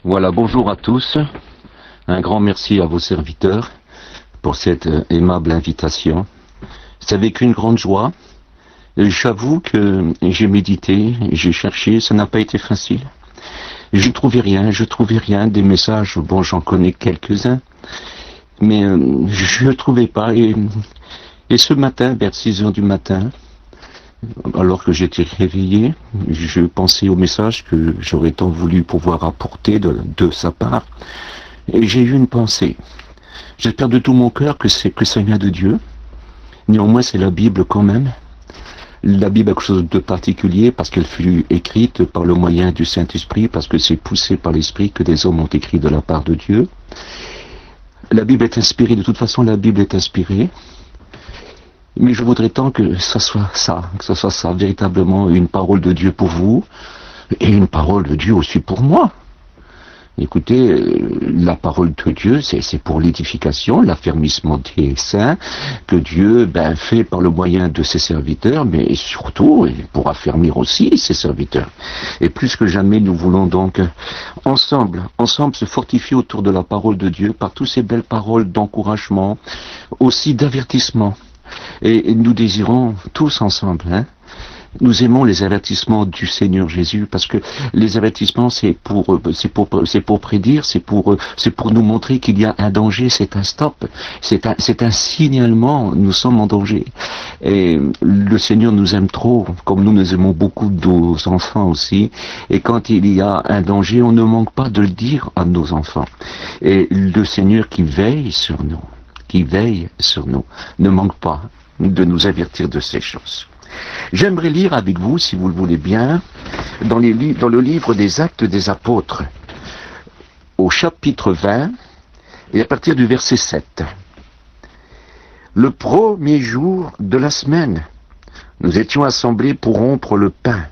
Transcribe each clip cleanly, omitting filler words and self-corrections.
Voilà, bonjour à tous. Un grand merci à vos serviteurs pour cette aimable invitation. C'est avec une grande joie. J'avoue que j'ai médité, j'ai cherché, ça n'a pas été facile. Je trouvais rien, des messages, bon, j'en connais quelques-uns, mais je ne trouvais pas. Et ce matin, vers 6 heures du matin, alors que j'étais réveillé, je pensais au message que j'aurais tant voulu pouvoir apporter de sa part. Et j'ai eu une pensée. J'espère de tout mon cœur que ça vient de Dieu. Néanmoins, c'est la Bible quand même. La Bible a quelque chose de particulier parce qu'elle fut écrite par le moyen du Saint-Esprit, parce que c'est poussé par l'Esprit que des hommes ont écrit de la part de Dieu. La Bible est inspirée, de toute façon la Bible est inspirée. Mais je voudrais tant que ce soit ça, véritablement une parole de Dieu pour vous, et une parole de Dieu aussi pour moi. Écoutez, la parole de Dieu, c'est pour l'édification, l'affermissement des saints, que Dieu fait par le moyen de ses serviteurs, mais surtout pour affermir aussi ses serviteurs. Et plus que jamais, nous voulons donc ensemble se fortifier autour de la parole de Dieu par toutes ces belles paroles d'encouragement, aussi d'avertissement. Et nous désirons tous ensemble, nous aimons les avertissements du Seigneur Jésus parce que les avertissements c'est pour prédire, c'est pour nous montrer qu'il y a un danger, c'est un stop, c'est un signalement, nous sommes en danger. Et le Seigneur nous aime trop, comme nous aimons beaucoup nos enfants aussi. Et quand il y a un danger, on ne manque pas de le dire à nos enfants. Et le Seigneur qui veille sur nous, ne manque pas de nous avertir de ces choses. J'aimerais lire avec vous, si vous le voulez bien, dans le livre des Actes des Apôtres, au chapitre 20, et à partir du verset 7. Le premier jour de la semaine, nous étions assemblés pour rompre le pain.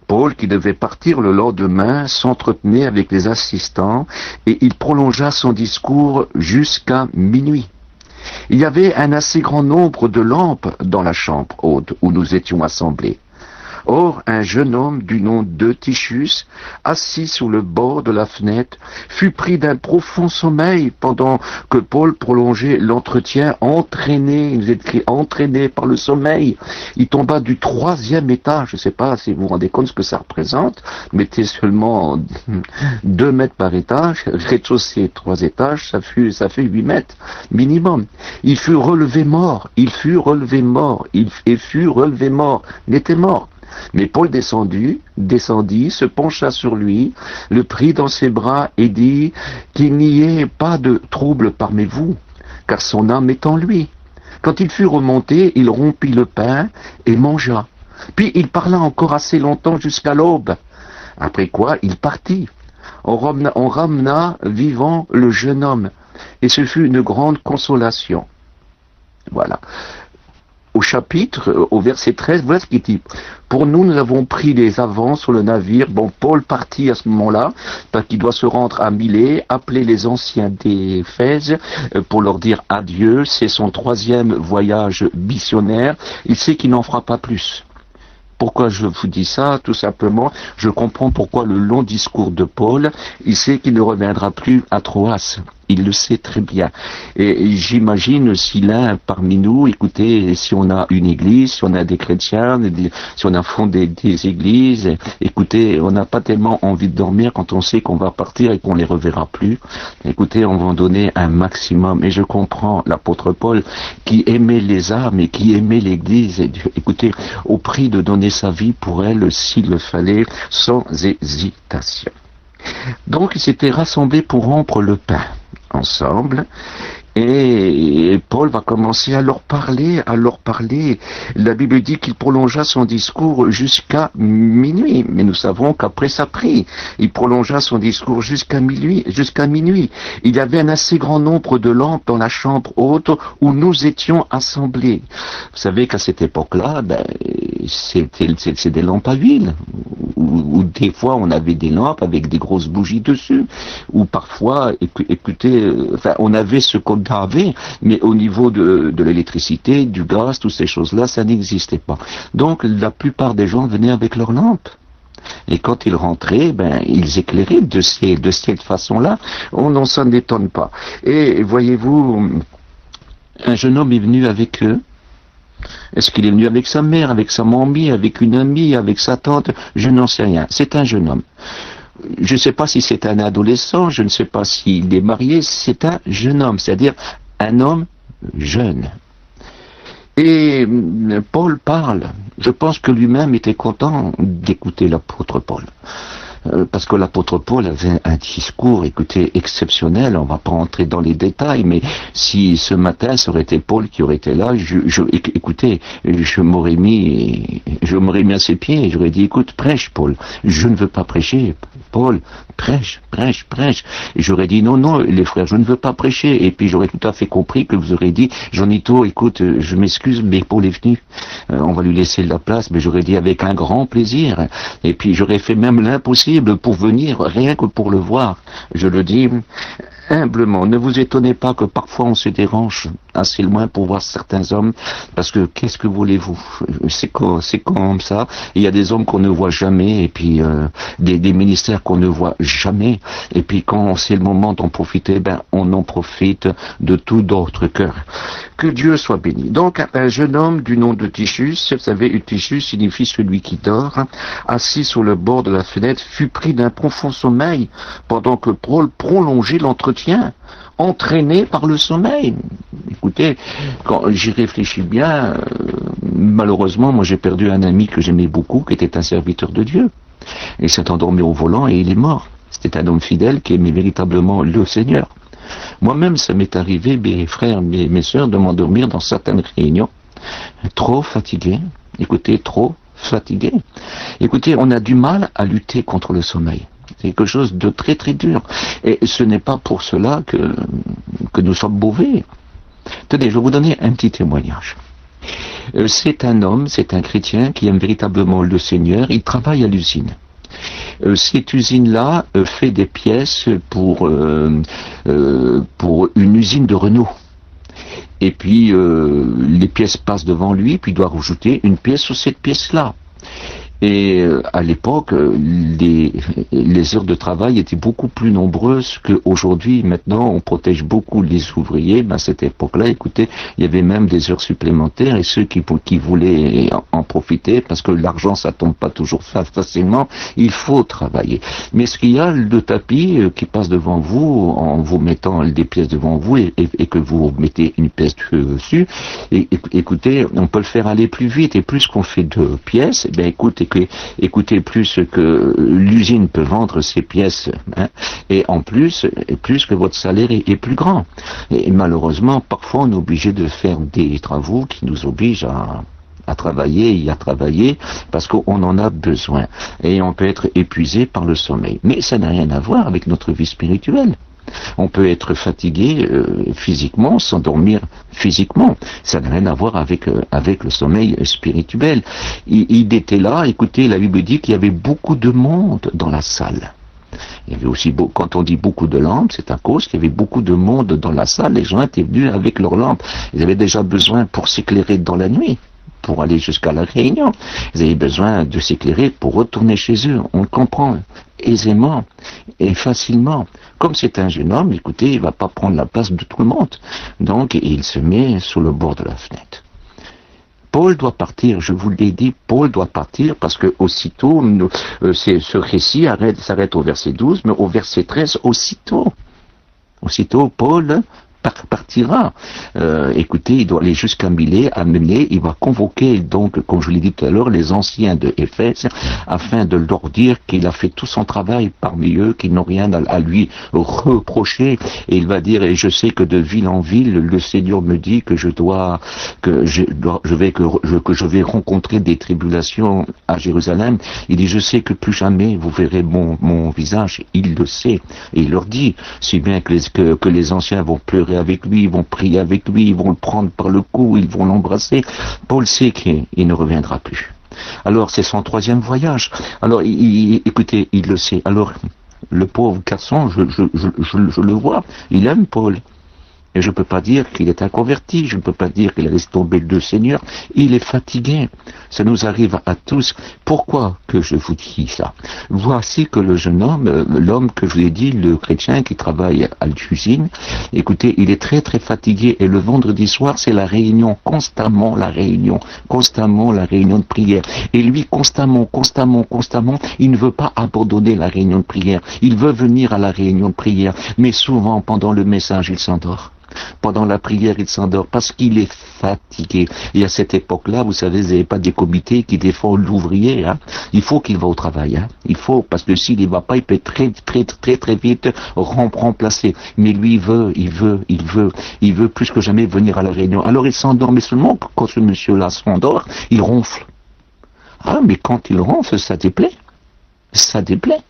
Paul, qui devait partir le lendemain, s'entretenait avec les assistants, et il prolongea son discours jusqu'à minuit. Il y avait un assez grand nombre de lampes dans la chambre haute où nous étions assemblés. Or, un jeune homme du nom d'Eutychus, assis sur le bord de la fenêtre, fut pris d'un profond sommeil pendant que Paul prolongeait l'entretien, entraîné par le sommeil. Il tomba du 3e étage, je ne sais pas si vous vous rendez compte ce que ça représente, mettez seulement 2 mètres par étage, rez-de-chaussée 3 étages, ça fait 8 mètres minimum. Il fut relevé mort, n'était mort. Mais Paul descendit, se pencha sur lui, le prit dans ses bras et dit qu'il n'y ait pas de trouble parmi vous, car son âme est en lui. Quand il fut remonté, il rompit le pain et mangea. Puis il parla encore assez longtemps jusqu'à l'aube, après quoi il partit. On ramena vivant le jeune homme, et ce fut une grande consolation. Voilà. Au verset 13, voilà ce qu'il dit. Pour nous avons pris les avants sur le navire. Bon, Paul partit à ce moment-là, parce qu'il doit se rendre à Milet, appeler les anciens d'Éphèse pour leur dire adieu. C'est son 3e voyage missionnaire. Il sait qu'il n'en fera pas plus. Pourquoi je vous dis ça? Tout simplement, je comprends pourquoi le long discours de Paul, il sait qu'il ne reviendra plus à Troas. Il le sait très bien. Et j'imagine si l'un parmi nous, écoutez, si on a une église, si on a des chrétiens, si on a fondé des églises, écoutez, on n'a pas tellement envie de dormir quand on sait qu'on va partir et qu'on les reverra plus. Écoutez, on va en donner un maximum. Et je comprends l'apôtre Paul qui aimait les âmes et qui aimait l'église. Et, écoutez, au prix de donner sa vie pour elle, s'il le fallait, sans hésitation. Donc, ils s'étaient rassemblés pour rompre le pain ensemble, et Paul va commencer à leur parler. La Bible dit qu'il prolongea son discours jusqu'à minuit, mais nous savons qu'après ça prie. Il prolongea son discours jusqu'à minuit. Il y avait un assez grand nombre de lampes dans la chambre haute où nous étions assemblés. Vous savez qu'à cette époque-là, c'est des lampes à huile, ou des fois on avait des lampes avec des grosses bougies dessus, ou parfois, écoutez, on avait ce qu'on avait, mais au niveau de l'électricité, du gaz, toutes ces choses-là, ça n'existait pas. Donc la plupart des gens venaient avec leurs lampes. Et quand ils rentraient, ils éclairaient de cette façon-là. On n'en s'en étonne pas. Et voyez-vous, un jeune homme est venu avec eux. Est-ce qu'il est venu avec sa mère, avec sa mamie, avec une amie, avec sa tante? Je n'en sais rien. C'est un jeune homme. Je ne sais pas si c'est un adolescent, je ne sais pas s'il est marié, c'est un jeune homme, c'est-à-dire un homme jeune. Et Paul parle. Je pense que lui-même était content d'écouter l'apôtre Paul. Parce que l'apôtre Paul avait un discours, écoutez, exceptionnel. On va pas rentrer dans les détails, mais si ce matin, ça aurait été Paul qui aurait été là, écoutez, je m'aurais mis à ses pieds et j'aurais dit, écoute, prêche, Paul. Je ne veux pas prêcher. Paul, prêche. Et j'aurais dit, non, les frères, je ne veux pas prêcher. Et puis j'aurais tout à fait compris que vous aurez dit, Jean-Nito, écoute, je m'excuse, mais Paul est venu. On va lui laisser la place, mais j'aurais dit avec un grand plaisir. Et puis j'aurais fait même l'impossible pour venir, rien que pour le voir. Je le dis humblement. Ne vous étonnez pas que parfois on se dérange assez loin pour voir certains hommes, parce que qu'est-ce que voulez-vous? C'est comme ça. Il y a des hommes qu'on ne voit jamais, et puis des ministères qu'on ne voit jamais, et puis quand c'est le moment d'en profiter, on en profite de tout d'autre cœur. Que Dieu soit béni. Donc, un jeune homme du nom de Tychus, vous savez, Tychus signifie celui qui dort, assis sur le bord de la fenêtre, fut pris d'un profond sommeil, pendant que Paul prolongeait l'entretien, entraîné par le sommeil. Écoutez, quand j'y réfléchis bien, malheureusement, moi j'ai perdu un ami que j'aimais beaucoup, qui était un serviteur de Dieu. Il s'est endormi au volant et il est mort. C'était un homme fidèle qui aimait véritablement le Seigneur. Moi-même, ça m'est arrivé, mes frères, mes sœurs, de m'endormir dans certaines réunions, trop fatigué. Écoutez, trop fatigué. Écoutez, on a du mal à lutter contre le sommeil. C'est quelque chose de très très dur. Et ce n'est pas pour cela que nous sommes mauvais. Tenez, je vais vous donner un petit témoignage. C'est un homme, c'est un chrétien qui aime véritablement le Seigneur. Il travaille à l'usine. Cette usine-là fait des pièces pour une usine de Renault. Et puis les pièces passent devant lui, puis il doit rajouter une pièce sur cette pièce-là. Et à l'époque, les heures de travail étaient beaucoup plus nombreuses qu'aujourd'hui. Maintenant, on protège beaucoup les ouvriers. À cette époque-là, écoutez, il y avait même des heures supplémentaires et ceux qui voulaient en profiter, parce que l'argent, ça tombe pas toujours facilement, il faut travailler. Mais ce qu'il y a, le tapis qui passe devant vous, en vous mettant des pièces devant vous et que vous mettez une pièce dessus, écoutez, on peut le faire aller plus vite. Et plus qu'on fait de pièces, écoutez, plus que l'usine peut vendre ses pièces, et en plus que votre salaire est plus grand. Et malheureusement, parfois on est obligé de faire des travaux qui nous obligent à travailler parce qu'on en a besoin. Et on peut être épuisé par le sommeil. Mais ça n'a rien à voir avec notre vie spirituelle. On peut être fatigué physiquement, s'endormir physiquement. Ça n'a rien à voir avec le sommeil spirituel. Il était là, écoutez, la Bible dit qu'il y avait beaucoup de monde dans la salle. Il y avait aussi, quand on dit beaucoup de lampes, c'est à cause qu'il y avait beaucoup de monde dans la salle. Les gens étaient venus avec leurs lampes. Ils avaient déjà besoin pour s'éclairer dans la nuit, pour aller jusqu'à la réunion. Ils avaient besoin de s'éclairer pour retourner chez eux. On le comprend aisément et facilement. Comme c'est un jeune homme, écoutez, il va pas prendre la place de tout le monde. Donc, il se met sur le bord de la fenêtre. Paul doit partir, je vous l'ai dit, Paul doit partir parce que aussitôt, ce récit s'arrête au verset 12, mais au verset 13, aussitôt, Paul partira. Écoutez, il doit aller jusqu'à Milet, il va convoquer donc, comme je l'ai dit tout à l'heure, les anciens de Éphèse, afin de leur dire qu'il a fait tout son travail parmi eux, qu'ils n'ont rien à lui reprocher, et il va dire, et je sais que de ville en ville, le Seigneur me dit que je vais rencontrer des tribulations à Jérusalem. Il dit, je sais que plus jamais vous verrez mon visage. Il le sait, et il leur dit, si bien que les anciens vont pleurer avec lui, ils vont prier avec lui, ils vont le prendre par le cou, ils vont l'embrasser. Paul sait qu'il ne reviendra plus. Alors c'est son 3e voyage. Alors écoutez, il le sait. Alors le pauvre garçon, je le vois, il aime Paul. Et je ne peux pas dire qu'il est inconverti, je ne peux pas dire qu'il a laissé tomber le Seigneur. Il est fatigué. Ça nous arrive à tous. Pourquoi que je vous dis ça? Voici que le jeune homme, l'homme que je vous ai dit, le chrétien qui travaille à l'usine, écoutez, il est très très fatigué. Et le vendredi soir, c'est la réunion, constamment la réunion de prière. Et lui, constamment, il ne veut pas abandonner la réunion de prière. Il veut venir à la réunion de prière. Mais souvent, pendant le message, il s'endort. Pendant la prière, il s'endort parce qu'il est fatigué. Et à cette époque-là, vous savez, vous n'avez pas des comités qui défendent l'ouvrier. Hein. Il faut qu'il va au travail. Hein. Il faut, parce que s'il ne va pas, il peut très vite remplacer. Mais lui, il veut plus que jamais venir à la réunion. Alors il s'endort, mais seulement quand ce monsieur-là s'endort, il ronfle. Ah, mais quand il ronfle, ça déplaît. Ça déplaît.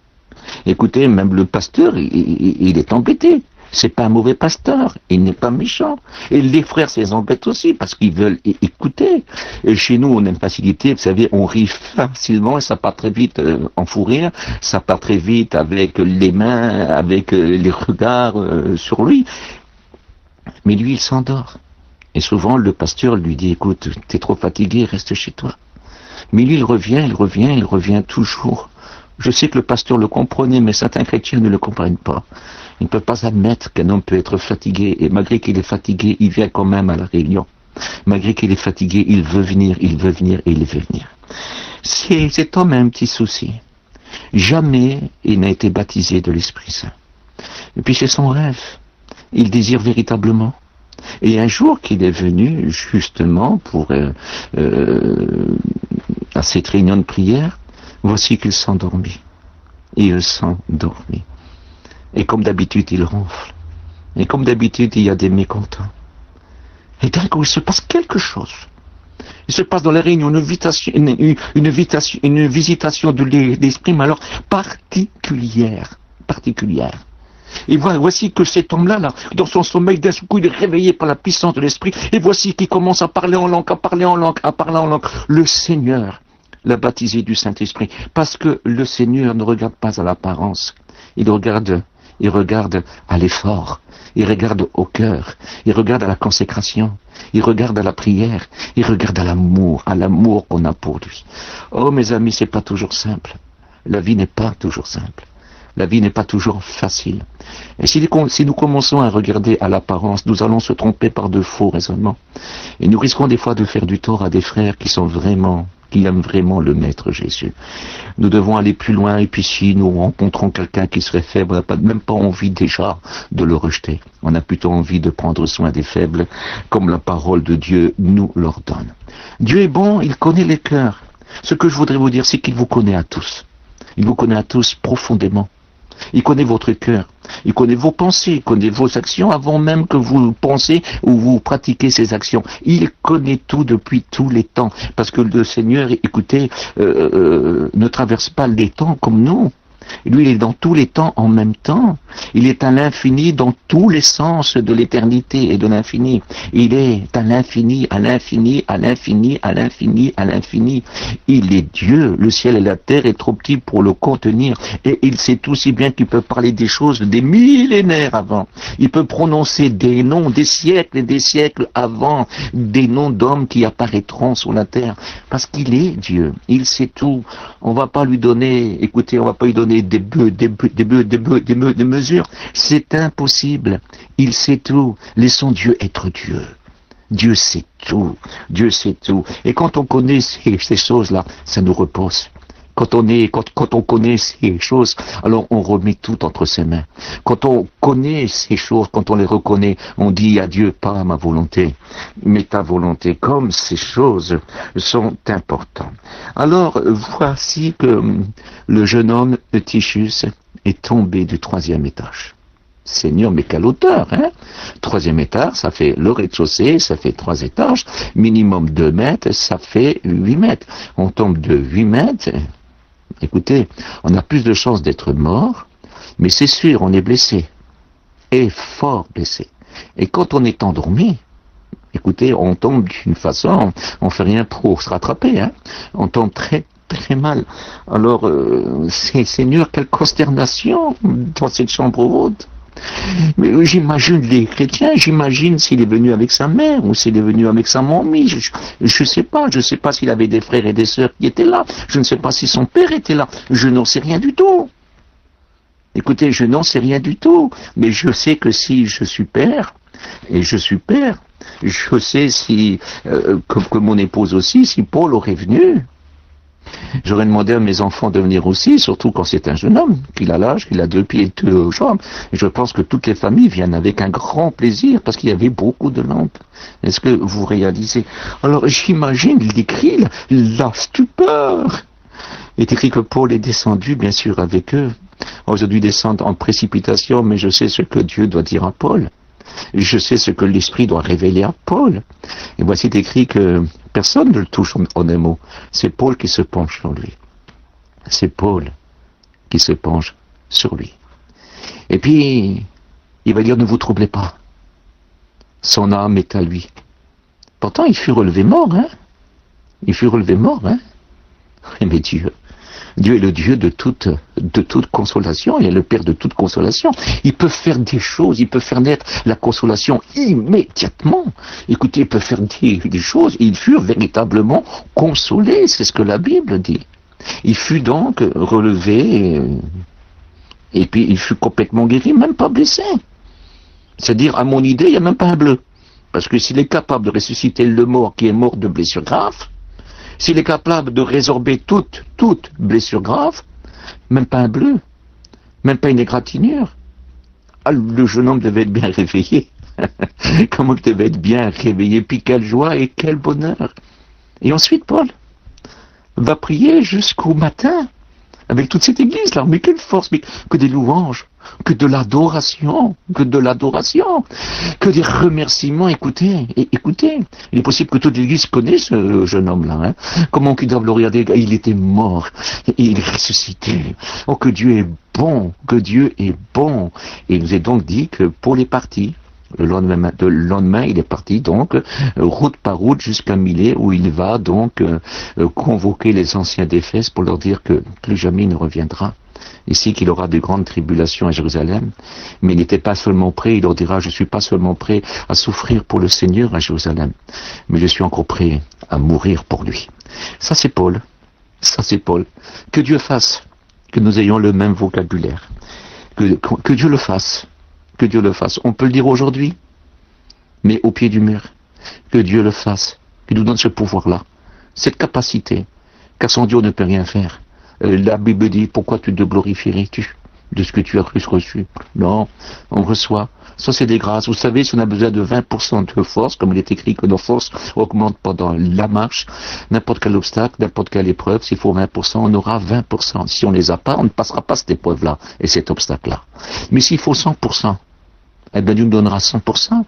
Écoutez, même le pasteur, il est embêté. C'est pas un mauvais pasteur, il n'est pas méchant. Et les frères, c'est embêtent aussi, parce qu'ils veulent écouter. Et chez nous, on a une facilité, vous savez, on rit facilement, et ça part très vite en fou rire, ça part très vite avec les mains, avec les regards sur lui. Mais lui, il s'endort. Et souvent, le pasteur lui dit, écoute, t'es trop fatigué, reste chez toi. Mais lui, il revient toujours. Je sais que le pasteur le comprenait, mais certains chrétiens ne le comprennent pas. Ils ne peuvent pas admettre qu'un homme peut être fatigué, et malgré qu'il est fatigué, il vient quand même à la réunion. Malgré qu'il est fatigué, il veut venir, et il veut venir. Cet homme a un petit souci. Jamais il n'a été baptisé de l'Esprit Saint. Et puis c'est son rêve. Il désire véritablement. Et un jour qu'il est venu, justement, pour à cette réunion de prière, voici qu'il s'endormit. Il s'endormit. Et comme d'habitude, il ronfle. Et comme d'habitude, il y a des mécontents. Et d'un coup, il se passe quelque chose. Il se passe dans la réunion une visitation de l'esprit, mais alors particulière. Et voici que cet homme-là, dans son sommeil, d'un coup, il est réveillé par la puissance de l'esprit. Et voici qu'il commence à parler en langue. Le Seigneur l'a baptisé du Saint-Esprit. Parce que le Seigneur ne regarde pas à l'apparence. Il regarde à l'effort, il regarde au cœur, il regarde à la consécration, il regarde à la prière, il regarde à l'amour qu'on a pour lui. Oh mes amis, c'est pas toujours simple. La vie n'est pas toujours simple. La vie n'est pas toujours facile. Et si nous commençons à regarder à l'apparence, nous allons se tromper par de faux raisonnements. Et nous risquons des fois de faire du tort à des frères qui aiment vraiment le Maître Jésus. Nous devons aller plus loin, et puis si nous rencontrons quelqu'un qui serait faible, on n'a même pas envie déjà de le rejeter. On a plutôt envie de prendre soin des faibles, comme la parole de Dieu nous l'ordonne. Dieu est bon, il connaît les cœurs. Ce que je voudrais vous dire, c'est qu'il vous connaît à tous. Il vous connaît à tous profondément. Il connaît votre cœur, il connaît vos pensées, il connaît vos actions avant même que vous pensez ou vous pratiquez ces actions. Il connaît tout depuis tous les temps, parce que le Seigneur, écoutez, ne traverse pas les temps comme nous. Lui, il est dans tous les temps en même temps. Il est à l'infini dans tous les sens de l'éternité et de l'infini. Il est à l'infini, à l'infini, à l'infini, à l'infini, à l'infini. Il est Dieu. Le ciel et la terre est trop petit pour le contenir. Et il sait aussi bien qu'il peut parler des choses des millénaires avant. Il peut prononcer des noms des siècles et des siècles avant, des noms d'hommes qui apparaîtront sur la terre. Parce qu'il est Dieu. Il sait tout. On va pas lui donner, écoutez, on va pas lui donner des mesures. C'est impossible. Il sait tout. Laissons Dieu être Dieu. Dieu sait tout. Dieu sait tout. Et quand on connaît ces choses-là, ça nous repose. Quand on connaît ces choses, alors on remet tout entre ses mains. Quand on connaît ces choses, quand on les reconnaît, on dit à Dieu, pas ma volonté, mais ta volonté, comme ces choses sont importantes. Alors, voici que le jeune homme de Tychus est tombé du 3e étage. Seigneur, mais quelle hauteur, hein? 3e étage, ça fait le rez-de-chaussée, ça fait 3 étages, minimum 2 mètres, ça fait 8 mètres. On tombe de 8 mètres, écoutez, on a plus de chances d'être mort, mais c'est sûr, on est blessé, et fort blessé. Et quand on est endormi, écoutez, on tombe d'une façon, on fait rien pour se rattraper, hein? On tombe très mal. Alors, Seigneur, quelle consternation dans cette chambre haute. Mais j'imagine les chrétiens, j'imagine s'il est venu avec sa mère ou s'il est venu avec sa mamie. Je sais pas s'il avait des frères et des sœurs qui étaient là. Je ne sais pas si son père était là. Je n'en sais rien du tout. Écoutez, je n'en sais rien du tout. Mais je sais que si je suis père, et je suis père, je sais si, que mon épouse aussi, si Paul aurait venu, j'aurais demandé à mes enfants de venir aussi, surtout quand c'est un jeune homme, qu'il a l'âge, qu'il a 2 pieds et 2 jambes. Et je pense que toutes les familles viennent avec un grand plaisir, parce qu'il y avait beaucoup de lampes. Est-ce que vous réalisez? Alors j'imagine, il décrit la stupeur. Il est écrit que Paul est descendu, bien sûr, avec eux. Aujourd'hui, descendre en précipitation, mais je sais ce que Dieu doit dire à Paul. Je sais ce que l'Esprit doit révéler à Paul. Et voici écrit que personne ne le touche en un mot. C'est Paul qui se penche sur lui. C'est Paul qui se penche sur lui. Et puis, il va dire, ne vous troublez pas. Son âme est à lui. Pourtant, il fut relevé mort, hein. Il fut relevé mort, hein. Mais Dieu est le Dieu de toute consolation, il est le Père de toute consolation. Il peut faire des choses, il peut faire naître la consolation immédiatement. Écoutez, il peut faire des choses, ils furent véritablement consolés, c'est ce que la Bible dit. Il fut donc relevé, et puis il fut complètement guéri, même pas blessé. C'est-à-dire, à mon idée, il n'y a même pas un bleu. Parce que s'il est capable de ressusciter le mort qui est mort de blessure grave, s'il est capable de résorber toute blessure grave, même pas un bleu, même pas une égratignure. Ah, le jeune homme devait être bien réveillé. Comment il devait être bien réveillé, puis quelle joie et quel bonheur. Et ensuite, Paul va prier jusqu'au matin, avec toute cette église-là. Mais quelle force, mais que des louanges, que de l'adoration, que des remerciements. Écoutez. Il est possible que toute l'église connaisse ce jeune homme-là. Hein. Comment qu'ils doivent le regarder? Il était mort, et il est ressuscité. Oh, que Dieu est bon, Et il nous est donc dit que Paul est parti. Le lendemain, il est parti donc route par route jusqu'à Milet, où il va donc convoquer les anciens d'Éphèse pour leur dire que plus jamais il ne reviendra. Ici qu'il aura de grandes tribulations à Jérusalem, mais il n'était pas seulement prêt, il leur dira, je suis pas seulement prêt à souffrir pour le Seigneur à Jérusalem, mais je suis encore prêt à mourir pour lui. Ça c'est Paul. Que Dieu fasse que nous ayons le même vocabulaire. Que Dieu le fasse. Que Dieu le fasse. On peut le dire aujourd'hui, mais au pied du mur. Que Dieu le fasse. Qu'il nous donne ce pouvoir-là, cette capacité, car sans Dieu on ne peut rien faire. La Bible dit, pourquoi tu te glorifierais-tu de ce que tu as reçu? Non, on reçoit. Ça c'est des grâces. Vous savez, si on a besoin de 20% de force, comme il est écrit que nos forces augmentent pendant la marche, n'importe quel obstacle, n'importe quelle épreuve, s'il faut 20%, on aura 20%. Si on les a pas, on ne passera pas cette épreuve-là et cet obstacle-là. Mais s'il faut 100%, eh bien Dieu nous donnera 100%.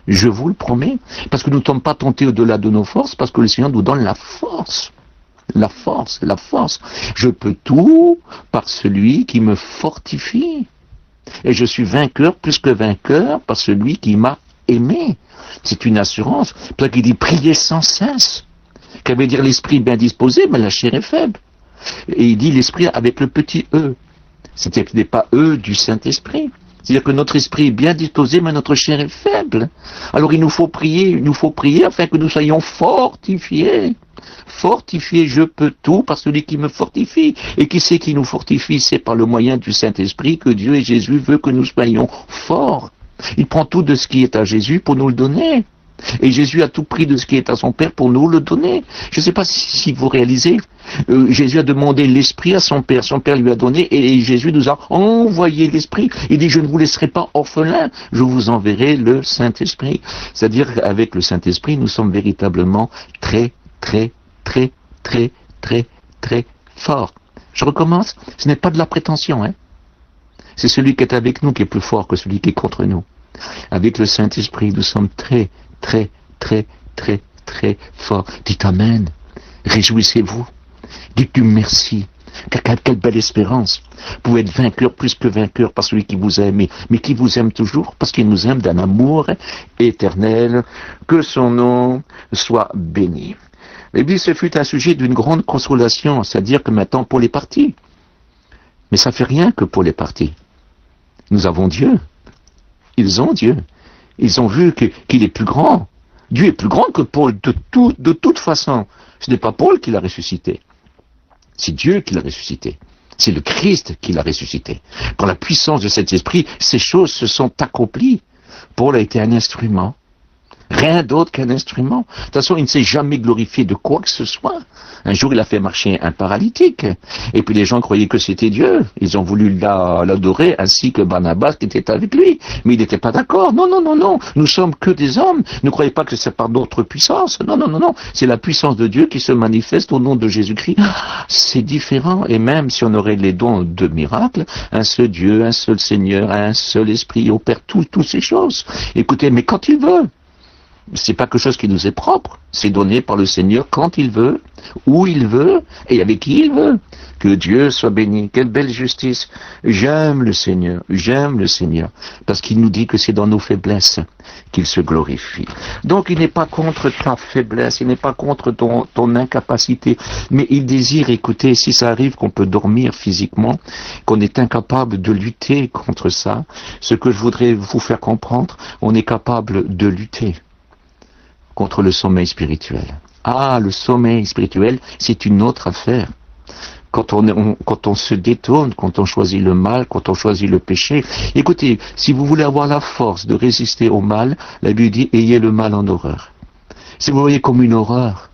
Je vous le promets. Parce que nous ne sommes pas tentés au-delà de nos forces, parce que le Seigneur nous donne la force. La force. Je peux tout par celui qui me fortifie. Et je suis vainqueur plus que vainqueur par celui qui m'a aimé. C'est une assurance. C'est pour ça qu'il dit prier sans cesse. Qu'à veut dire l'esprit bien disposé, mais la chair est faible. Et il dit l'esprit avec le petit E. Ce n'est pas E du Saint-Esprit. C'est-à-dire que notre esprit est bien disposé, mais notre chair est faible. Alors il nous faut prier afin que nous soyons fortifiés. Fortifié, je peux tout par celui qui me fortifie. Et qui c'est qui nous fortifie? C'est par le moyen du Saint-Esprit que Dieu et Jésus veut que nous soyons forts. Il prend tout de ce qui est à Jésus pour nous le donner. Et Jésus a tout pris de ce qui est à son Père pour nous le donner. Je ne sais pas si vous réalisez. Jésus a demandé l'Esprit à son Père. Son Père lui a donné et Jésus nous a envoyé l'Esprit. Il dit, je ne vous laisserai pas orphelins. Je vous enverrai le Saint-Esprit. C'est-à-dire qu'avec le Saint-Esprit, nous sommes véritablement très forts. Je recommence. Ce n'est pas de la prétention, hein. C'est celui qui est avec nous qui est plus fort que celui qui est contre nous. Avec le Saint-Esprit, nous sommes très forts. Dites Amen. Réjouissez-vous. Dites-lui merci. Quelle belle espérance. Vous pouvez être vainqueur plus que vainqueur par celui qui vous a aimé, mais qui vous aime toujours parce qu'il nous aime d'un amour éternel. Que son nom soit béni. Et puis ce fut un sujet d'une grande consolation, c'est-à-dire que maintenant Paul est parti. Mais ça fait rien que Paul est parti. Nous avons Dieu. Ils ont Dieu. Ils ont vu qu'il est plus grand. Dieu est plus grand que Paul de toute façon. Ce n'est pas Paul qui l'a ressuscité. C'est Dieu qui l'a ressuscité. C'est le Christ qui l'a ressuscité. Par la puissance de cet esprit, ces choses se sont accomplies. Paul a été un instrument. Rien d'autre qu'un instrument. De toute façon, il ne s'est jamais glorifié de quoi que ce soit. Un jour, il a fait marcher un paralytique. Et puis les gens croyaient que c'était Dieu. Ils ont voulu l'adorer, ainsi que Barnabas qui était avec lui. Mais il n'était pas d'accord. Non, non, non, non. Nous sommes que des hommes. Ne croyez pas que c'est par notre puissance. Non, non, non, non. C'est la puissance de Dieu qui se manifeste au nom de Jésus-Christ. C'est différent. Et même si on aurait les dons de miracles, un seul Dieu, un seul Seigneur, un seul Esprit opère toutes ces choses. Écoutez, mais quand il veut. C'est pas quelque chose qui nous est propre, c'est donné par le Seigneur quand il veut, où il veut, et avec qui il veut. Que Dieu soit béni, quelle belle justice. J'aime le Seigneur, parce qu'il nous dit que c'est dans nos faiblesses qu'il se glorifie. Donc il n'est pas contre ta faiblesse, il n'est pas contre ton incapacité, mais il désire, écoutez, si ça arrive qu'on peut dormir physiquement, qu'on est incapable de lutter contre ça, ce que je voudrais vous faire comprendre, on est capable de lutter contre le sommeil spirituel. Ah, le sommeil spirituel, c'est une autre affaire. Quand on se détourne, quand on choisit le mal, quand on choisit le péché. Écoutez, si vous voulez avoir la force de résister au mal, la Bible dit, ayez le mal en horreur. Si vous le voyez comme une horreur,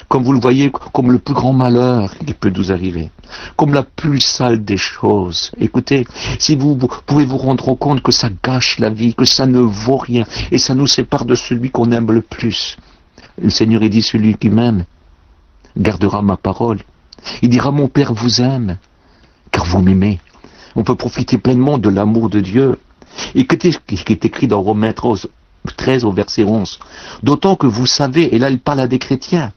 comme vous le voyez comme le plus grand malheur qui peut nous arriver, comme la plus sale des choses. Écoutez, si vous pouvez vous rendre compte que ça gâche la vie, que ça ne vaut rien, et ça nous sépare de celui qu'on aime le plus. Le Seigneur, il dit, celui qui m'aime gardera ma parole. Il dira, mon Père vous aime, car vous m'aimez. On peut profiter pleinement de l'amour de Dieu. Et qui est écrit dans Romains 13 au verset 11. D'autant que vous savez, et là il parle à des chrétiens,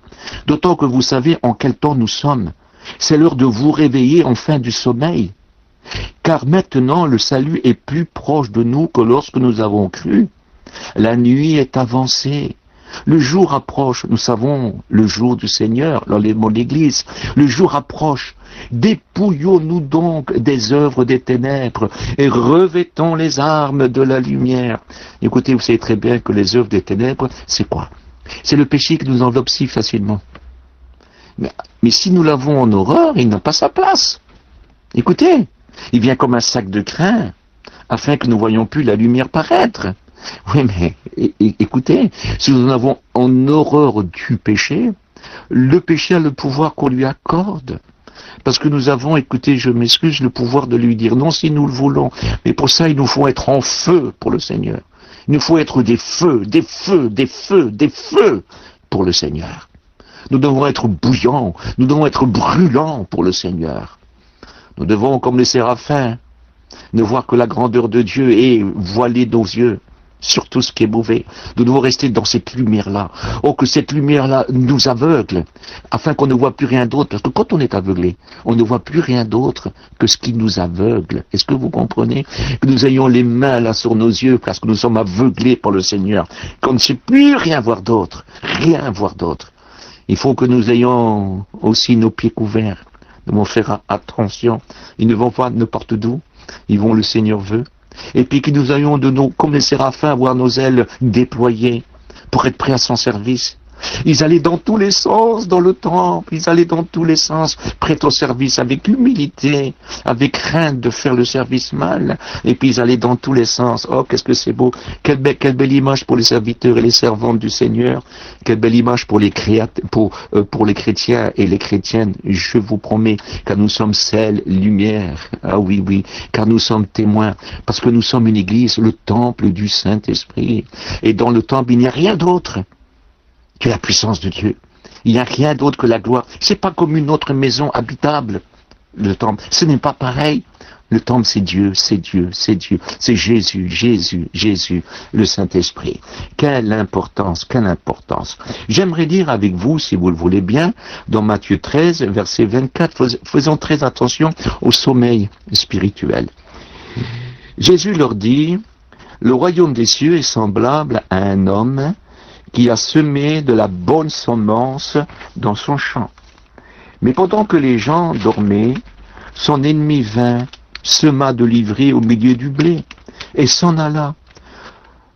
d'autant que vous savez en quel temps nous sommes. C'est l'heure de vous réveiller enfin du sommeil. Car maintenant le salut est plus proche de nous que lorsque nous avons cru. La nuit est avancée. Le jour approche, nous savons le jour du Seigneur, dans les mots de l'Église. Le jour approche. Dépouillons-nous donc des œuvres des ténèbres et revêtons les armes de la lumière. Écoutez, vous savez très bien que les œuvres des ténèbres, c'est quoi? C'est le péché qui nous enveloppe si facilement. Mais si nous l'avons en horreur, il n'a pas sa place. Écoutez, il vient comme un sac de crin, afin que nous ne voyions plus la lumière paraître. Oui, mais écoutez, si nous en avons en horreur du péché, le péché a le pouvoir qu'on lui accorde. Parce que nous avons, écoutez, je m'excuse, le pouvoir de lui dire non si nous le voulons. Mais pour ça, il nous faut être en feu pour le Seigneur. Il nous faut être des feux, des feux, des feux, des feux pour le Seigneur. Nous devons être bouillants, nous devons être brûlants pour le Seigneur. Nous devons, comme les séraphins, ne voir que la grandeur de Dieu et voiler nos yeux sur tout ce qui est mauvais. Nous devons rester dans cette lumière-là. Oh, que cette lumière-là nous aveugle, afin qu'on ne voit plus rien d'autre. Parce que quand on est aveuglé, on ne voit plus rien d'autre que ce qui nous aveugle. Est-ce que vous comprenez? Que nous ayons les mains là sur nos yeux, parce que nous sommes aveuglés par le Seigneur. Qu'on ne sait plus rien voir d'autre. Rien voir d'autre. Il faut que nous ayons aussi nos pieds couverts. Nous devons faire attention. Ils ne vont pas n'importe d'où. Ils vont, le Seigneur veut. Et puis que nous ayons comme les séraphins, avoir nos ailes déployées pour être prêts à son service. Ils allaient dans tous les sens dans le temple, ils allaient dans tous les sens, prêts au service, avec humilité, avec crainte de faire le service mal, et puis ils allaient dans tous les sens. Oh, qu'est-ce que c'est beau, quelle belle image pour les serviteurs et les servantes du Seigneur, quelle belle image pour les chrétiens et les chrétiennes. Je vous promets, car nous sommes sel, lumière, ah oui, oui, car nous sommes témoins, parce que nous sommes une église, le temple du Saint-Esprit, et dans le temple il n'y a rien d'autre que la puissance de Dieu. Il n'y a rien d'autre que la gloire. C'est pas comme une autre maison habitable, le temple. Ce n'est pas pareil. Le temple, c'est Dieu, c'est Dieu, c'est Dieu. C'est Jésus, Jésus, Jésus, le Saint-Esprit. Quelle importance, quelle importance. J'aimerais dire avec vous, si vous le voulez bien, dans Matthieu 13, verset 24, faisons très attention au sommeil spirituel. Jésus leur dit, le royaume des cieux est semblable à un homme qui a semé de la bonne semence dans son champ. Mais pendant que les gens dormaient, son ennemi vint, sema de l'ivraie au milieu du blé, et s'en alla.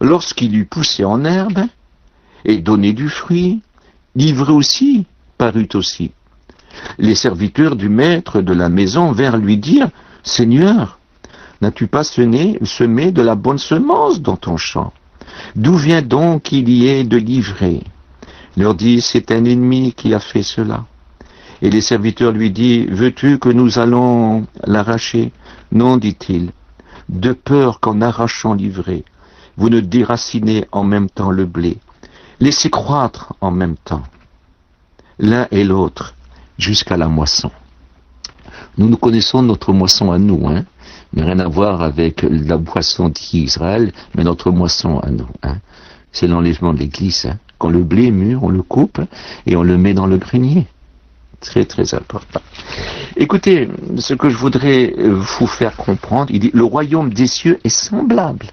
lorsqu'il eut poussé en herbe et donné du fruit, livré aussi, parut aussi. Les serviteurs du maître de la maison vinrent lui dire, « Seigneur, n'as-tu pas semé de la bonne semence dans ton champ? D'où vient donc qu'il y ait de l'ivraie ?» Il leur dit, « C'est un ennemi qui a fait cela. » Et les serviteurs lui disent, « Veux-tu que nous allons l'arracher ?» Non, dit-il, de peur qu'en arrachant l'ivraie, vous ne déracinez en même temps le blé. Laissez croître en même temps, l'un et l'autre, jusqu'à la moisson. Nous connaissons notre moisson à nous, hein. Mais rien à voir avec la moisson d'Israël, mais notre moisson à nous. Hein. C'est l'enlèvement de l'Église. Hein. Quand le blé est mûr, on le coupe et on le met dans le grenier. Très très important. Écoutez, ce que je voudrais vous faire comprendre, il dit, le royaume des cieux est semblable.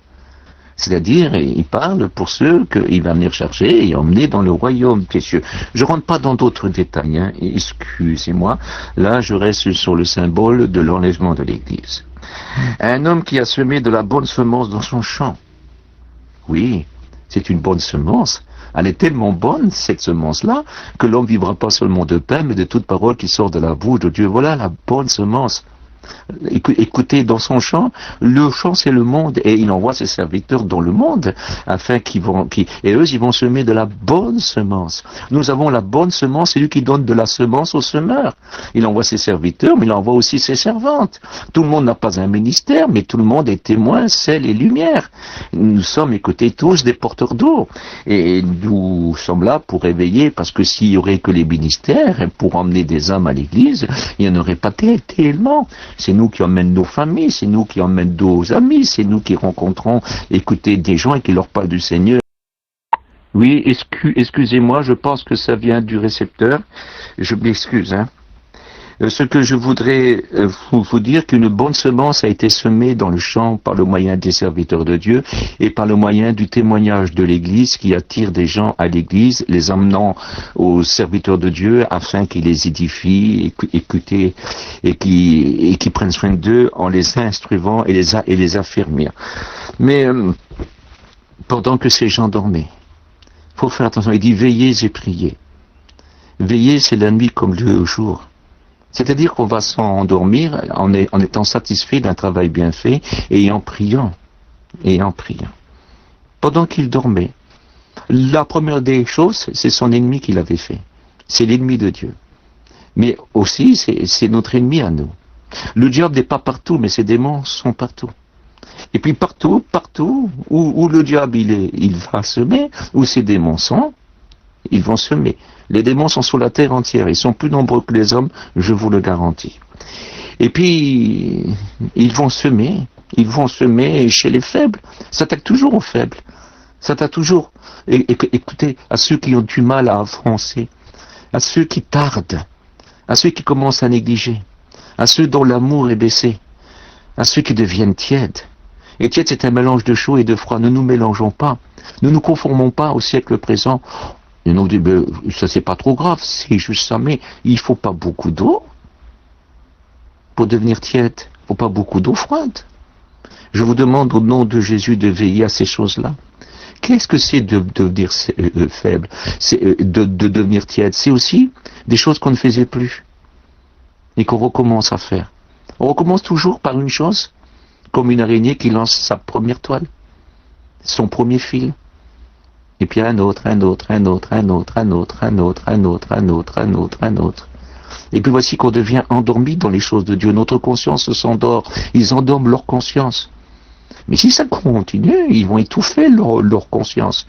C'est-à-dire, il parle pour ceux qu'il va venir chercher et emmener dans le royaume des cieux. Je rentre pas dans d'autres détails, hein, excusez-moi. Là, je reste sur le symbole de l'enlèvement de l'Église. Un homme qui a semé de la bonne semence dans son champ. Oui, c'est une bonne semence. Elle est tellement bonne, cette semence-là, que l'homme vivra pas seulement de pain, mais de toute parole qui sort de la bouche de Dieu. Voilà la bonne semence. Écoutez, dans son champ, le champ c'est le monde, et il envoie ses serviteurs dans le monde, afin et eux ils vont semer de la bonne semence. Nous avons la bonne semence, c'est lui qui donne de la semence au semeur. Il envoie ses serviteurs, mais il envoie aussi ses servantes. Tout le monde n'a pas un ministère, mais tout le monde est témoin, sel et lumière. Nous sommes, écoutez, tous des porteurs d'eau, et nous sommes là pour éveiller, parce que s'il y aurait que les ministères, pour emmener des âmes à l'église, il n'y en aurait pas tellement. C'est nous qui emmènent nos familles, c'est nous qui emmènent nos amis, c'est nous qui rencontrons, écoutez, des gens et qui leur parlent du Seigneur. Oui, excusez-moi, je pense que ça vient du récepteur. Je m'excuse, hein. Ce que je voudrais vous dire, qu'une bonne semence a été semée dans le champ par le moyen des serviteurs de Dieu et par le moyen du témoignage de l'Église qui attire des gens à l'Église, les emmenant aux serviteurs de Dieu afin qu'ils les édifient, écoutent et qui prennent soin d'eux en les instruisant et les affirmant. Mais pendant que ces gens dormaient, faut faire attention, il dit veillez et priez. Veiller, c'est la nuit comme le jour. C'est-à-dire qu'on va s'endormir en étant satisfait d'un travail bien fait et en priant. Pendant qu'il dormait, la première des choses, c'est son ennemi qui l'avait fait. C'est l'ennemi de Dieu. Mais aussi, c'est notre ennemi à nous. Le diable n'est pas partout, mais ses démons sont partout. Et puis partout où le diable il va semer, où ses démons sont, ils vont semer. Les démons sont sur la terre entière. Ils sont plus nombreux que les hommes, je vous le garantis. Et puis, ils vont semer chez les faibles. Ça s'attaque toujours aux faibles. Ça s'attaque toujours, écoutez, à ceux qui ont du mal à avancer, à ceux qui tardent, à ceux qui commencent à négliger, à ceux dont l'amour est baissé, à ceux qui deviennent tièdes. Et tiède, c'est un mélange de chaud et de froid. Ne nous mélangeons pas. Ne nous conformons pas au siècle présent. Et nous dit, ça c'est pas trop grave, c'est juste ça, mais il faut pas beaucoup d'eau pour devenir tiède. Il faut pas beaucoup d'eau froide. Je vous demande au nom de Jésus de veiller à ces choses-là. Qu'est-ce que c'est de devenir faible? C'est de devenir tiède. C'est aussi des choses qu'on ne faisait plus et qu'on recommence à faire. On recommence toujours par une chose, comme une araignée qui lance sa première toile, son premier fil. Et puis un autre. Et puis voici qu'on devient endormi dans les choses de Dieu. Notre conscience s'endort. Ils endorment leur conscience. Mais si ça continue, ils vont étouffer leur conscience.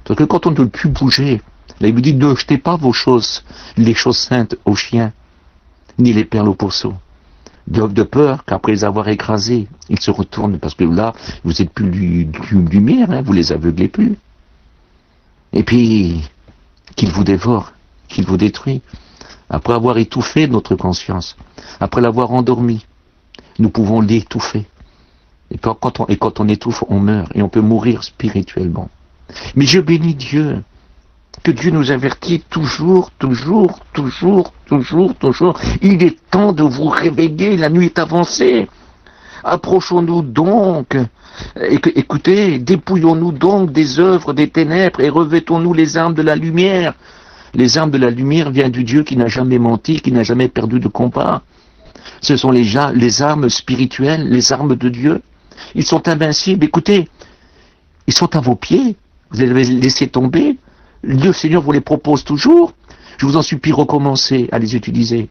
Parce que quand on ne peut plus bouger, là il vous dit ne jetez pas vos choses, les choses saintes aux chiens, ni les perles aux pourceaux. De peur qu'après les avoir écrasés, ils se retournent. Parce que là, vous n'êtes plus lumière, hein, vous les aveuglez plus. Et puis, qu'il vous dévore, qu'il vous détruit. Après avoir étouffé notre conscience, après l'avoir endormi, nous pouvons l'étouffer. Et quand on étouffe, on meurt, et on peut mourir spirituellement. Mais je bénis Dieu, que Dieu nous avertit toujours. Il est temps de vous réveiller, la nuit est avancée. Approchons-nous donc, écoutez, dépouillons-nous donc des œuvres des ténèbres et revêtons-nous les armes de la lumière. Les armes de la lumière viennent du Dieu qui n'a jamais menti, qui n'a jamais perdu de combat. Ce sont les armes spirituelles, les armes de Dieu. Ils sont invincibles, écoutez, ils sont à vos pieds, vous les avez laissés tomber. Le Seigneur vous les propose toujours. Je vous en supplie, recommencez à les utiliser.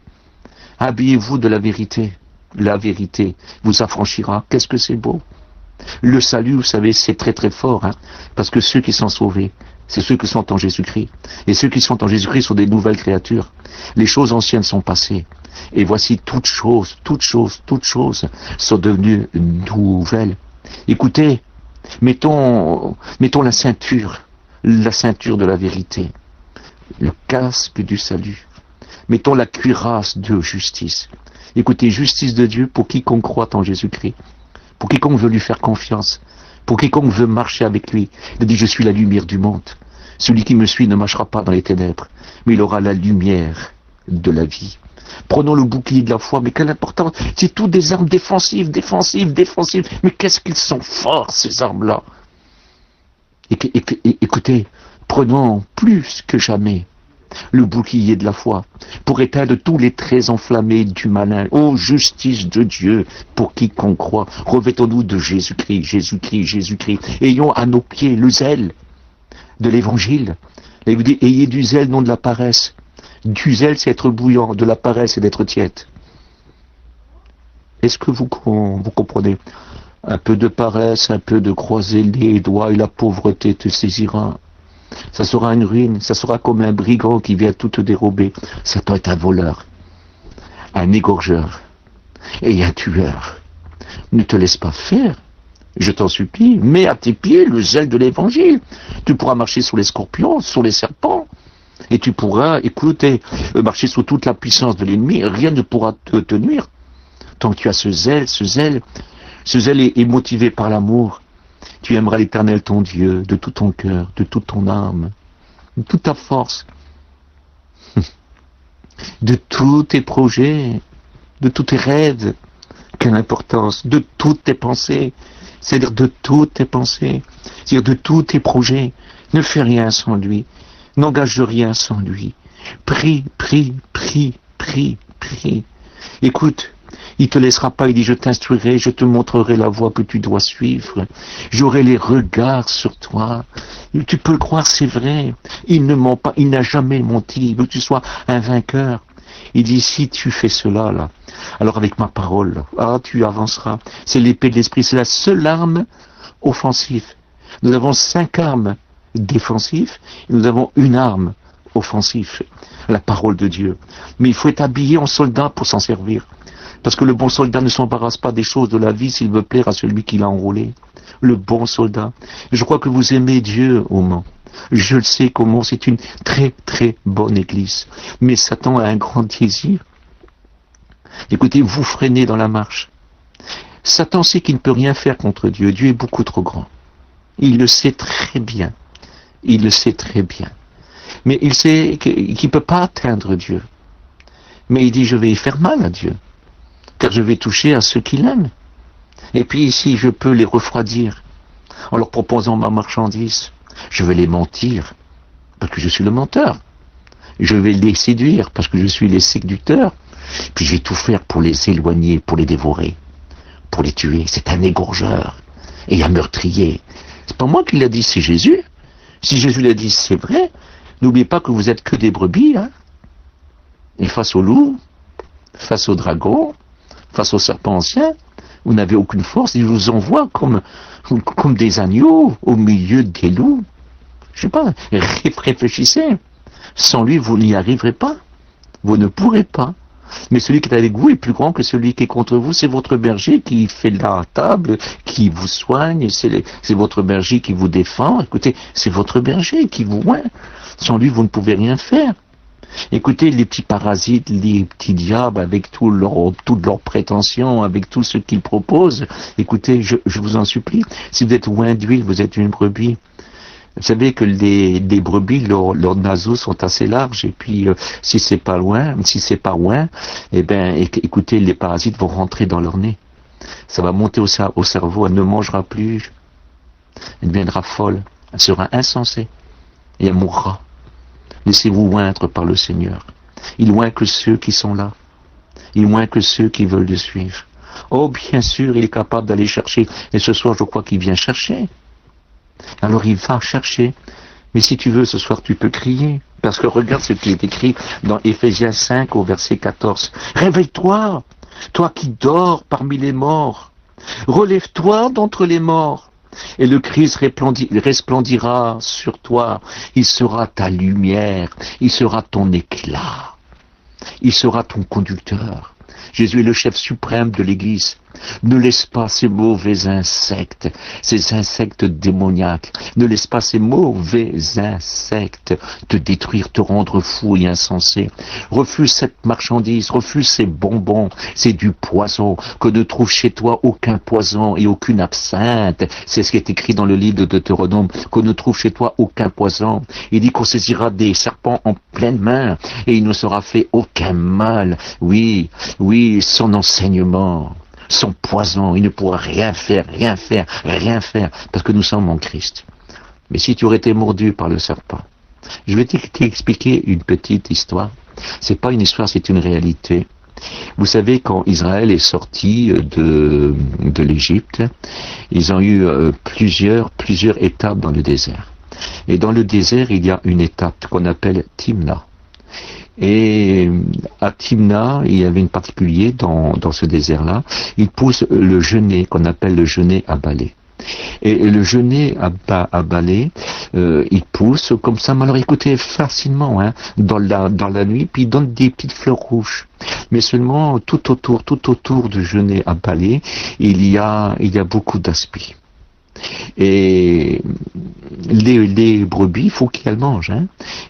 Habillez-vous de la vérité. La vérité vous affranchira. Qu'est-ce que c'est beau. Le salut, vous savez, c'est très très fort, hein, parce que ceux qui sont sauvés, c'est ceux qui sont en Jésus-Christ. Et ceux qui sont en Jésus-Christ sont des nouvelles créatures. Les choses anciennes sont passées. Et voici toutes choses sont devenues nouvelles. Écoutez, mettons la ceinture de la vérité, le casque du salut. Mettons la cuirasse de justice. Écoutez, justice de Dieu pour quiconque croit en Jésus-Christ, pour quiconque veut lui faire confiance, pour quiconque veut marcher avec lui. Il dit, je suis la lumière du monde. Celui qui me suit ne marchera pas dans les ténèbres, mais il aura la lumière de la vie. Prenons le bouclier de la foi, mais quelle importance. C'est tout des armes défensives. Mais qu'est-ce qu'ils sont forts, ces armes-là. Écoutez, prenons plus que jamais le bouclier de la foi pour éteindre tous les traits enflammés du malin. Ô justice de Dieu pour quiconque croit. Revêtons-nous de Jésus-Christ. Ayons à nos pieds le zèle de l'évangile. Et vous dites, ayez du zèle, non de la paresse. Du zèle, c'est être bouillant, de la paresse, c'est d'être tiède. Est-ce que vous comprenez? Un peu de paresse, un peu de croiser les doigts et la pauvreté te saisira. Ça sera une ruine, ça sera comme un brigand qui vient tout te dérober. Ça doit être un voleur, un égorgeur et un tueur. Ne te laisse pas faire. Je t'en supplie, mets à tes pieds le zèle de l'évangile. Tu pourras marcher sur les scorpions, sur les serpents. Et tu pourras, écoutez, marcher sous toute la puissance de l'ennemi. Rien ne pourra te nuire. Tant que tu as ce zèle est motivé par l'amour. Tu aimeras l'Éternel ton Dieu de tout ton cœur, de toute ton âme, de toute ta force, de tous tes projets, de tous tes rêves. Quelle importance, de toutes tes pensées. C'est-à-dire de toutes tes pensées, c'est-à-dire de tous tes projets. Ne fais rien sans lui. N'engage rien sans lui. Prie. Écoute, il te laissera pas, il dit, je t'instruirai, je te montrerai la voie que tu dois suivre. J'aurai les regards sur toi. Tu peux le croire, c'est vrai. Il ne ment pas, il n'a jamais menti. Il veut que tu sois un vainqueur. Il dit, si tu fais cela, là, alors avec ma parole, tu avanceras. C'est l'épée de l'esprit, c'est la seule arme offensive. Nous avons 5 armes défensives, et nous avons une arme offensive, la parole de Dieu. Mais il faut être habillé en soldat pour s'en servir. Parce que le bon soldat ne s'embarrasse pas des choses de la vie s'il veut plaire à celui qui l'a enrôlé. Le bon soldat. Je crois que vous aimez Dieu au Mans. Je le sais comment c'est une très très bonne église. Mais Satan a un grand désir. Écoutez, vous freinez dans la marche. Satan sait qu'il ne peut rien faire contre Dieu. Dieu est beaucoup trop grand. Il le sait très bien. Il le sait très bien. Mais il sait qu'il ne peut pas atteindre Dieu. Mais il dit, je vais y faire mal à Dieu. Car je vais toucher à ceux qui l'aiment. Et puis si je peux les refroidir en leur proposant ma marchandise, je vais les mentir, parce que je suis le menteur. Je vais les séduire, parce que je suis les séducteurs. Puis je vais tout faire pour les éloigner, pour les dévorer, pour les tuer. C'est un égorgeur et un meurtrier. C'est pas moi qui l'a dit, c'est Jésus. Si Jésus l'a dit, c'est vrai. N'oubliez pas que vous êtes que des brebis, hein. Et face au loup, face au dragon, face au serpent ancien, vous n'avez aucune force. Il vous envoie comme des agneaux au milieu des loups. Je sais pas, réfléchissez. Sans lui, vous n'y arriverez pas. Vous ne pourrez pas. Mais celui qui est avec vous est plus grand que celui qui est contre vous. C'est votre berger qui fait la table, qui vous soigne. C'est votre berger qui vous défend. Écoutez, c'est votre berger qui vous oint. Sans lui, vous ne pouvez rien faire. Écoutez, les petits parasites, les petits diables, avec toutes leurs prétentions, avec tout ce qu'ils proposent, écoutez, je vous en supplie, si vous êtes oint d'huile, vous êtes une brebis. Vous savez que les brebis, leurs naseaux sont assez larges, et puis si c'est pas loin, eh ben, écoutez, les parasites vont rentrer dans leur nez. Ça va monter au cerveau, elle ne mangera plus, elle deviendra folle, elle sera insensée et elle mourra. Laissez-vous oindre par le Seigneur. Il oint que ceux qui sont là. Il oint que ceux qui veulent le suivre. Oh, bien sûr, il est capable d'aller chercher. Et ce soir, je crois qu'il vient chercher. Alors il va chercher. Mais si tu veux, ce soir, tu peux crier. Parce que regarde ce qui est écrit dans Éphésiens 5 au verset 14. Réveille-toi, toi qui dors parmi les morts. Relève-toi d'entre les morts. Et le Christ resplendira sur toi. Il sera ta lumière. Il sera ton éclat. Il sera ton conducteur. Jésus est le chef suprême de l'Église. Ne laisse pas ces mauvais insectes, ces insectes démoniaques, ne laisse pas ces mauvais insectes te détruire, te rendre fou et insensé. Refuse cette marchandise, refuse ces bonbons, c'est du poison, que ne trouve chez toi aucun poison et aucune absinthe. C'est ce qui est écrit dans le livre de Deutéronome, qu'on ne trouve chez toi aucun poison. Il dit qu'on saisira des serpents en pleine main et il ne sera fait aucun mal. Oui, son enseignement. Son poison, il ne pourra rien faire, parce que nous sommes en Christ. Mais si tu aurais été mordu par le serpent, je vais t'expliquer une petite histoire. C'est pas une histoire, c'est une réalité. Vous savez, quand Israël est sorti de l'Égypte, ils ont eu plusieurs étapes dans le désert. Et dans le désert, il y a une étape qu'on appelle Timna. Et à Timna, il y avait une particulier dans ce désert-là, il pousse le genêt, qu'on appelle le genêt à balai. Et le genêt à balai, il pousse comme ça, mais alors écoutez, facilement, dans la nuit, puis il donne des petites fleurs rouges. Mais seulement tout autour du genêt à balai, il y a beaucoup d'aspi. Et les brebis, il faut qu'elles mangent.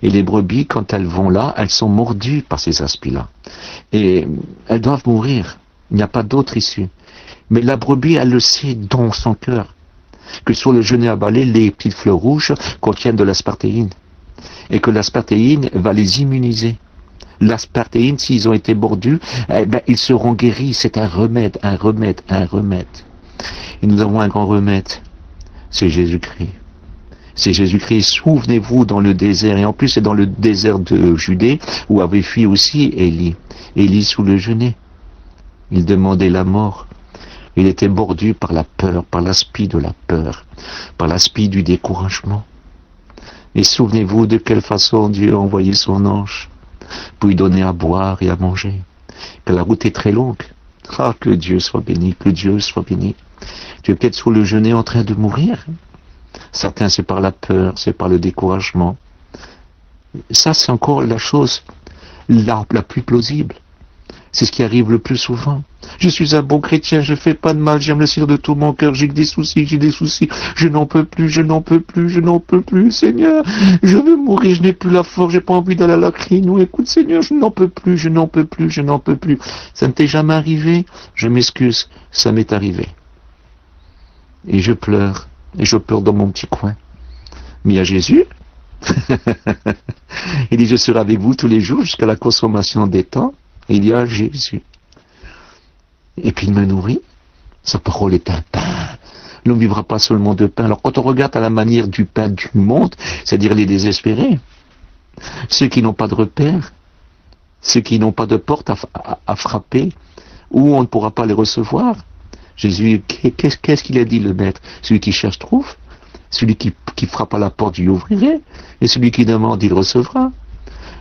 Et les brebis, quand elles vont là, elles sont mordues par ces aspi-là. Et elles doivent mourir. Il n'y a pas d'autre issue. Mais la brebis, elle le sait dans son cœur, que sur le genêt à balai, les petites fleurs rouges contiennent de l'aspartéine. Et que l'aspartéine va les immuniser. L'aspartéine, s'ils ont été mordus, ils seront guéris. C'est un remède. Et nous avons un grand remède. C'est Jésus-Christ. C'est Jésus-Christ. Souvenez-vous dans le désert, et en plus c'est dans le désert de Judée, où avait fui aussi Élie. Élie sous le genêt. Il demandait la mort. Il était mordu par la peur, par l'aspi de la peur, par l'aspi du découragement. Et souvenez-vous de quelle façon Dieu a envoyé son ange pour lui donner à boire et à manger. Que la route est très longue. Ah, que Dieu soit béni, que Dieu soit béni. Tu es peut-être sous le genêt en train de mourir. Certains, c'est par la peur, c'est par le découragement. Ça, c'est encore la chose la plus plausible. C'est ce qui arrive le plus souvent. Je suis un bon chrétien, je fais pas de mal, j'aime le Seigneur de tout mon cœur, j'ai des soucis, je n'en peux plus, Seigneur, je veux mourir, je n'ai plus la force, j'ai pas envie d'aller à la clinique, écoute Seigneur, je n'en peux plus. Ça ne t'est jamais arrivé? Je m'excuse, ça m'est arrivé. Et je pleure dans mon petit coin. Mais il y a Jésus. Il dit, je serai avec vous tous les jours jusqu'à la consommation des temps. Et il y a Jésus. Et puis il me nourrit. Sa parole est un pain. L'homme ne vivra pas seulement de pain. Alors quand on regarde à la manière du pain du monde, c'est-à-dire les désespérés, ceux qui n'ont pas de repère, ceux qui n'ont pas de porte à frapper, où on ne pourra pas les recevoir. Jésus, qu'est-ce qu'il a dit le maître? Celui qui cherche trouve, celui qui frappe à la porte, il ouvrirait, et celui qui demande, il recevra.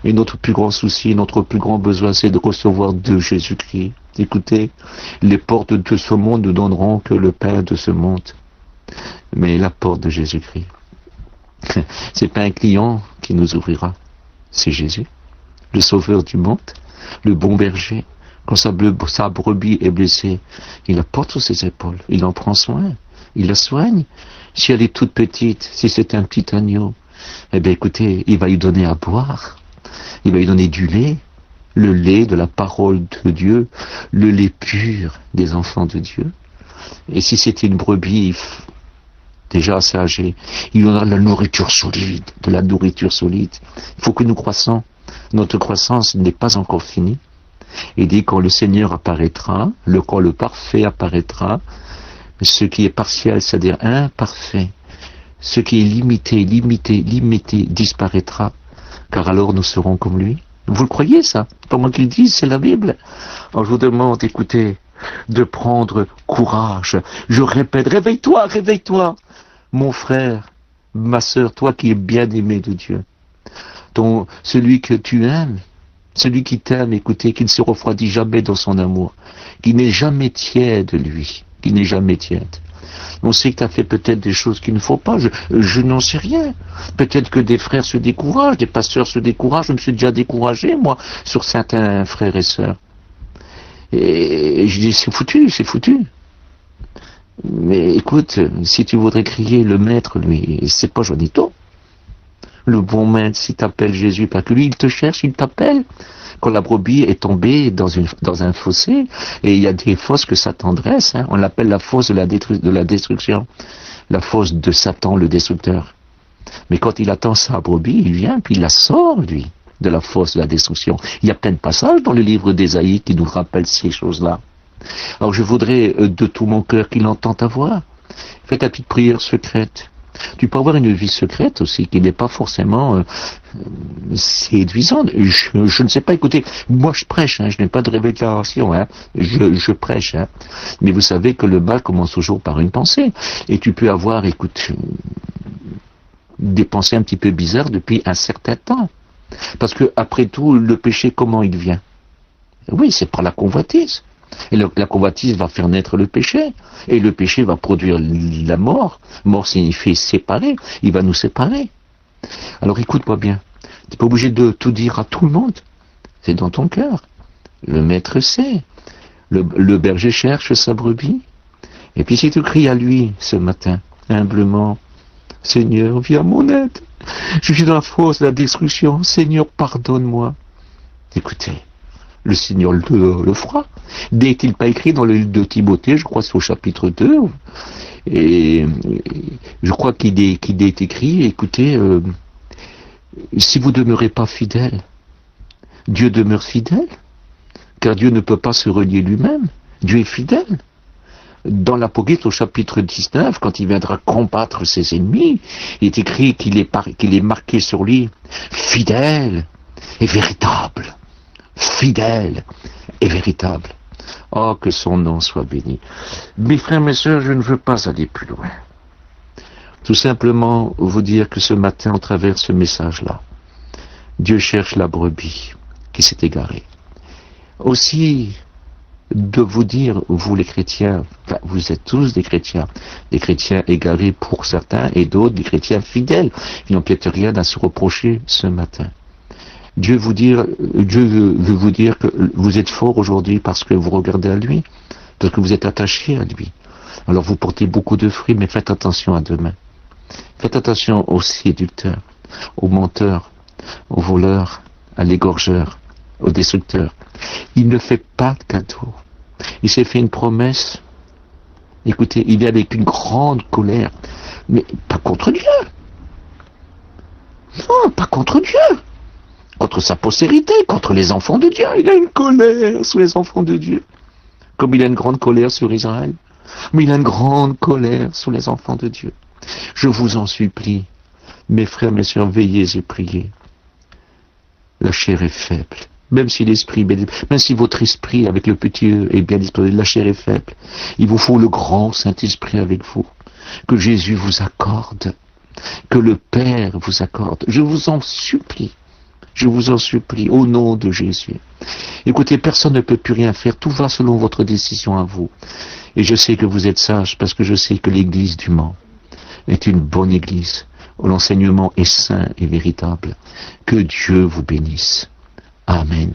Et notre plus grand souci, notre plus grand besoin, c'est de recevoir de Jésus-Christ. Écoutez, les portes de ce monde ne donneront que le pain de ce monde. Mais la porte de Jésus-Christ, c'est pas un client qui nous ouvrira, c'est Jésus, le sauveur du monde, le bon berger. Quand sa brebis est blessée, il la porte sur ses épaules, il en prend soin, il la soigne. Si elle est toute petite, si c'est un petit agneau, eh bien écoutez, il va lui donner à boire, il va lui donner du lait, le lait de la parole de Dieu, le lait pur des enfants de Dieu. Et si c'est une brebis déjà assez âgée, il y aura de la nourriture solide, Il faut que nous croissons. Notre croissance n'est pas encore finie. Il dit quand le Seigneur apparaîtra, quand le parfait apparaîtra, ce qui est partiel, c'est-à-dire imparfait, ce qui est limité, disparaîtra, car alors nous serons comme lui. Vous le croyez ça? Pas moi qui le dis, c'est la Bible. Alors je vous demande, écoutez, de prendre courage. Je répète, réveille-toi, réveille-toi, mon frère, ma sœur, toi qui es bien-aimé de Dieu. Celui que tu aimes, celui qui t'aime, écoutez, qui ne se refroidit jamais dans son amour, qui n'est jamais tiède, lui, qui n'est jamais tiède. On sait que tu as fait peut-être des choses qu'il ne faut pas, je n'en sais rien. Peut-être que des frères se découragent, des pasteurs se découragent, je me suis déjà découragé, moi, sur certains frères et sœurs. Et je dis, c'est foutu, c'est foutu. Mais écoute, si tu voudrais crier le maître, lui, c'est pas Juanito. Le bon maître, s'il t'appelle Jésus, parce que lui, il te cherche, il t'appelle. Quand la brebis est tombée dans un fossé, et il y a des fosses que Satan dresse, on l'appelle la fosse de la destruction, la fosse de Satan, le destructeur. Mais quand il attend sa brebis, il vient, puis il la sort, lui, de la fosse de la destruction. Il y a plein de passages dans le livre d'Ésaïe qui nous rappellent ces choses-là. Alors je voudrais de tout mon cœur qu'il entende ta voix. Fais ta petite prière secrète. Tu peux avoir une vie secrète aussi, qui n'est pas forcément séduisante. Je ne sais pas, écoutez, moi je prêche, je n'ai pas de révélation, je prêche. Mais vous savez que le mal commence toujours par une pensée. Et tu peux avoir, écoute, des pensées un petit peu bizarres depuis un certain temps. Parce que, après tout, le péché, comment il vient? Oui, c'est par la convoitise. Et la convoitise va faire naître le péché. Et le péché va produire la mort. Mort signifie séparer. Il va nous séparer. Alors écoute-moi bien. Tu n'es pas obligé de tout dire à tout le monde. C'est dans ton cœur. Le maître sait. Le berger cherche sa brebis. Et puis si tu cries à lui ce matin, humblement, Seigneur, viens à mon aide. Je suis dans la fosse de la destruction. Seigneur, pardonne-moi. Écoutez. Le Seigneur le fera. N'est-il pas écrit dans le livre de Timothée, je crois c'est au chapitre 2, et je crois qu'il est écrit, écoutez, si vous ne demeurez pas fidèle, Dieu demeure fidèle, car Dieu ne peut pas se renier lui-même, Dieu est fidèle. Dans l'Apocalypse au chapitre 19, quand il viendra combattre ses ennemis, il est écrit qu'il est marqué sur lui, fidèle et véritable. Fidèle et véritable. Oh, que son nom soit béni. Mes frères, mes sœurs, je ne veux pas aller plus loin. Tout simplement vous dire que ce matin, au travers de ce message-là, Dieu cherche la brebis qui s'est égarée. Aussi, de vous dire, vous les chrétiens, vous êtes tous des chrétiens égarés pour certains et d'autres des chrétiens fidèles. Ils n'ont peut-être rien à se reprocher ce matin. Dieu veut vous dire que vous êtes fort aujourd'hui parce que vous regardez à lui, parce que vous êtes attaché à lui. Alors vous portez beaucoup de fruits, mais faites attention à demain. Faites attention aux séducteurs, aux menteurs, aux voleurs, à l'égorgeur, aux destructeurs. Il ne fait pas de cadeau. Il s'est fait une promesse. Écoutez, il vient avec une grande colère, mais pas contre Dieu. Non, pas contre Dieu. Contre sa postérité, contre les enfants de Dieu. Il a une colère sur les enfants de Dieu. Comme il a une grande colère sur Israël. Mais il a une grande colère sur les enfants de Dieu. Je vous en supplie, mes frères, mes sœurs, veillez et priez. La chair est faible. Même si votre esprit avec le petit E est bien disposé, la chair est faible. Il vous faut le grand Saint-Esprit avec vous. Que Jésus vous accorde. Que le Père vous accorde. Je vous en supplie. Je vous en supplie, au nom de Jésus. Écoutez, personne ne peut plus rien faire, tout va selon votre décision à vous. Et je sais que vous êtes sages, parce que je sais que l'église du Mans est une bonne église, où l'enseignement est saint et véritable. Que Dieu vous bénisse. Amen.